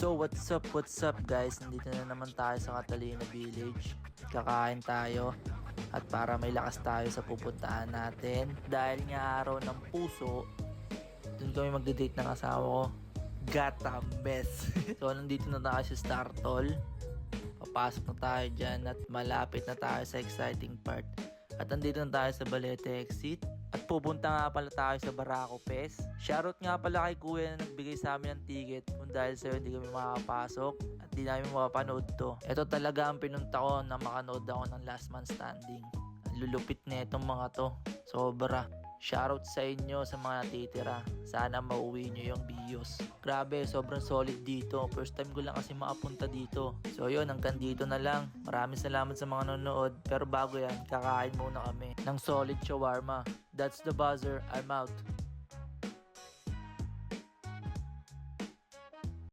So what's up guys, nandito na naman tayo sa Catalina Village. Kakain tayo at para may lakas tayo sa pupuntahan natin. Dahil nga araw ng puso, dun kami magde-date ng asawa ko. Gatambes. So nandito na tayo sa Startol. Papasok na tayo dyan at malapit na tayo sa exciting part. At nandito na tayo sa Balete exit. At pupunta nga pala tayo sa Barako Fest. Shoutout nga pala kay kuya na nagbigay sa amin ng ticket. Kung dahil sa'yo hindi kami makakapasok at di namin mapapanood to. Ito talaga ang pinunta ko na makanood ako ng Last Man Standing. Ang lulupit na itong mga to. Sobra. Shoutout sa inyo sa mga natitira. Sana mauwi nyo yung bios. Grabe, sobrang solid dito. First time ko lang kasi makapunta dito. So yun, hanggang dito na lang. Maraming salamat sa mga nanonood. Pero bago yan, kakain muna kami ng solid shawarma. That's the buzzer. I'm out.